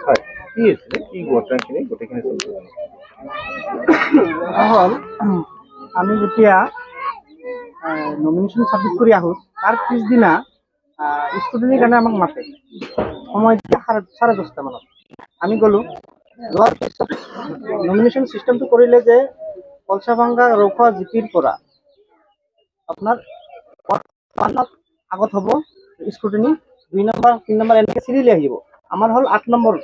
হয় কি হৈছিলে কি ঘটনাখিনি গোটেইখিনি চমুকৈ হল আমি যেতিয়া নমিনেশ্যন ছাবমিট কৰি আহোঁ তাৰ পিছদিনা স্কুটিনিৰ কাৰণে আমাক মাতে সময় দিয়া 10:30 মানত আমি গ'লোঁ। যোৱাৰ পিছত নমিনেশ্যন চিষ্টেমটো কৰিলে যে কলচাভাঙ্গা ৰৌখোৱা জিপিৰ পৰা আপোনাৰ ওৱানত আগত হ'ব স্কুটিনি, 2 নম্বৰ 3 নম্বৰ এনেকৈ চিৰিয়েলি আহিব। আমাৰ হ'ল 8 নম্বৰ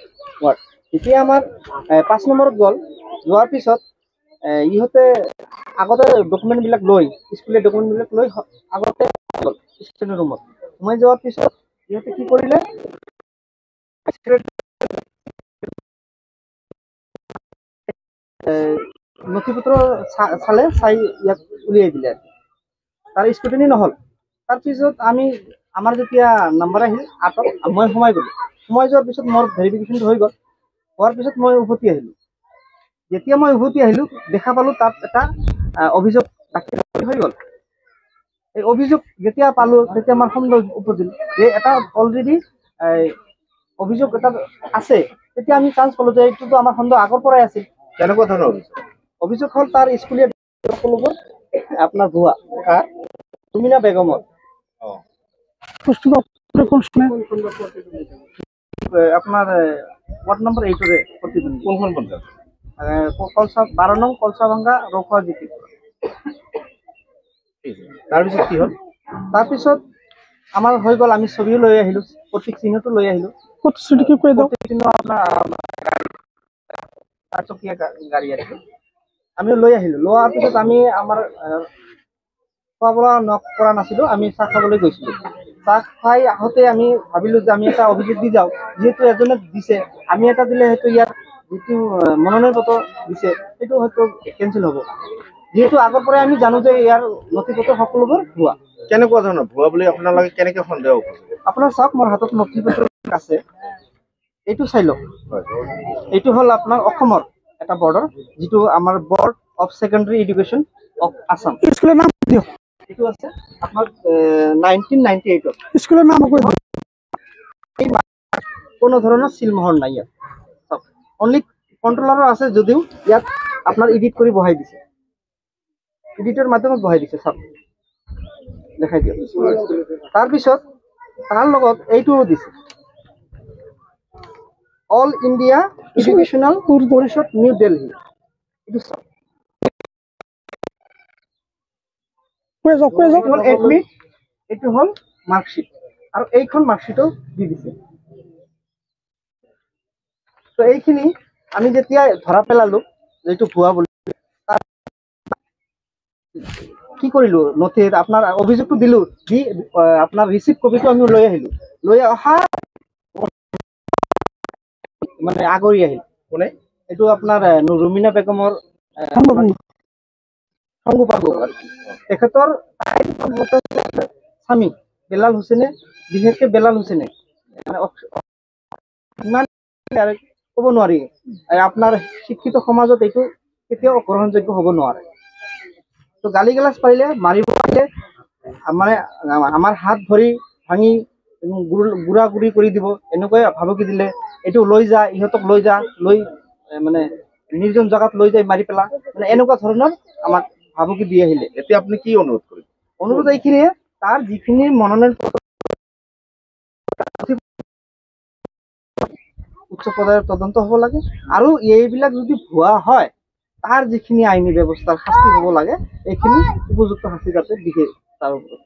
ৱাৰ্ড। যেতিয়া আমাৰ 5 নম্বৰত গ'ল, যোৱাৰ পিছত ইহঁতে আগতে ডকুমেণ্টবিলাক লৈ স্কুলীয়া ডকুমেণ্টবিলাক লৈ আগতে গ'ল স্কুটিনি ৰুমত। সোমাই যোৱাৰ পিছত ইহঁতে কি কৰিলে, নথি-পত্ৰ চালে, চাই ইয়াক উলিয়াই দিলে। তাৰ স্কুটিনি নহ'ল। তাৰপিছত আমাৰ যেতিয়া নাম্বাৰ আহিল 8ত, মই সোমাই গ'লোঁ। সোমাই যোৱাৰ পিছত মোৰ ভেৰিফিকেশ্যনটো হৈ গ'ল। হোৱাৰ পিছত মই উভতি আহিলোঁ। যেতিয়া মই উভতি আহিলোঁ, দেখা পালোঁ তাত এটা অভিযোগ দাখিল হৈ গ'ল। এই অভিযোগ যেতিয়া পালোঁ, তেতিয়া আমাৰ সন্দেহ উপজিল যে এটা অলৰেডি অভিযোগ এটা আছে। তেতিয়া আমি চান্স পালোঁ যে এইটোতো আমাৰ সন্দেহ আগৰ পৰাই আছিল। কেনেকুৱা ধৰণৰ অভিযোগ? অভিযোগ হ'ল তাৰ স্কুলীয়া সকলোবোৰ আপোনাৰ ভুৱা। তুমিনা বেগমত আপনাৰ ওয়াৰ্ড নম্বৰ 8-এৰ প্ৰতিদ্বন্দ্বী কোনখন পঞ্চায়ত? কলসা 12 নং কলসাভাঙ্গা ৰৌখোয়া জিপি। তাৰপিছত কি হ'ল? তাৰপিছত আমাৰ হৈ গ'ল, আমি ছবিও লৈ আহিলোঁ, প্ৰতীক চিহ্নটো লৈ আহিলোঁ। প্ৰতিশ্ৰুতি কি কৈ দিওঁ, চিহ্ন আপোনাৰ চাৰচকীয়া গাড়ী আছিল, আমি লৈ আহিলোঁ। লোৱাৰ পিছত আমি আমাৰ খোৱা বোৱা কৰা নাছিলোঁ, আমি চাহ খাবলৈ গৈছিলোঁ। চাহ খাই আহোঁতে আমি ভাবিলোঁ যে আমি এটা অভিযোগ দি যাওঁ, যিহেতু এজনে দিছে, আমি এটা দিলে হয়তো ইয়াৰ যিটো মনোনয়ন পত্ৰ দিছে সেইটো হয়তো কেঞ্চেল হ'ব। যিহেতু আগৰ পৰাই আমি জানো যে ইয়াৰ নথি পত্ৰ সকলোবোৰ ভুৱা। কেনেকুৱা ধৰণৰ ভুৱা বুলি আপোনালোকে কেনেকে সন্দেহ কৰিছে? আপোনাৰ চাওক, মোৰ হাতত নথি পত্ৰ আছে, এইটো চাই লওক। এইটো হ'ল আপোনাৰ অসমৰ এটা বৰ্ডৰ, যিটো আমাৰ board of secondary education of Assam. স্কুলৰ নাম দিয়ক। এইটো আছে আপোনাৰ 1998-ত। স্কুলৰ নাম কৈ দিয়ক। কোনো ধৰণৰ চিলমোহৰ নাই ইয়াত। চাওক, অনলি কণ্ট্ৰলাৰৰ আছে, যদিও ইয়াত আপোনাৰ এডিট কৰি বহাই দিছে, এডিটৰ মাধ্যমত বহাই দিছে। চাওক, দেখাই দিয়ক। তাৰপিছত তাৰ লগত এইটোও দিছে, অল ইণ্ডিয়া এডুকেশ্যনেল পৰিষদ নিউ দিল্লী। এইটো চাওক, এইটো হ'ল এডমিট, এইটো হ'ল মাৰ্কশ্বিট, আৰু এইখন মাৰ্কশ্বিটো দি দিছে। তো এইখিনি আমি যেতিয়া ধৰা পেলালোঁ এইটো ভুৱা বুলি, কি কৰিলোঁ, নথিত আপোনাৰ অভিযোগটো দিলোঁ, দি আপোনাৰ ৰিচিপ্ট কপিটো আমি লৈ আহিলোঁ। লৈ অহা মানে আগৰি আহিল কোনে, এইটো আপোনাৰ ৰুমিনা বেগমৰ তেখেতৰ স্বামী বেলাল হুছেইনে, বিশেষকৈ বেলাল হুছেইনে ইমান ক'ব নোৱাৰি, আপোনাৰ শিক্ষিত সমাজত এইটো কেতিয়াও গ্ৰহণযোগ্য হ'ব নোৱাৰে। তো গালি গালাজ পাৰিলে, মাৰিব পাৰিলে, মানে আমাৰ হাত ভৰি ভাঙি গুড়া গুড়ি কৰি দিব, এনেকৈ ভাবুকি দিলে। এইটো লৈ যা, ইহঁতক লৈ যা, লৈ মানে নিৰ্জন জেগাত লৈ যাই মাৰি পেলা, মানে এনেকুৱা ধৰণৰ আমাক ভাবুকি দি আহিলে। এতিয়া আপুনি কি অনুৰোধ কৰিছে? অনুৰোধ এইখিনিয়ে, তাৰ যিখিনি মনোনয়ন উচ্চ পৰ্যায়ৰ তদন্ত হ'ব লাগে, আৰু এইবিলাক যদি ভুৱা হয়, তাৰ যিখিনি আইনী ব্যৱস্থাৰ শাস্তি হ'ব লাগে, এইখিনি উপযুক্ত শাস্তি যাতে দিয়ে তাৰ ওপৰত।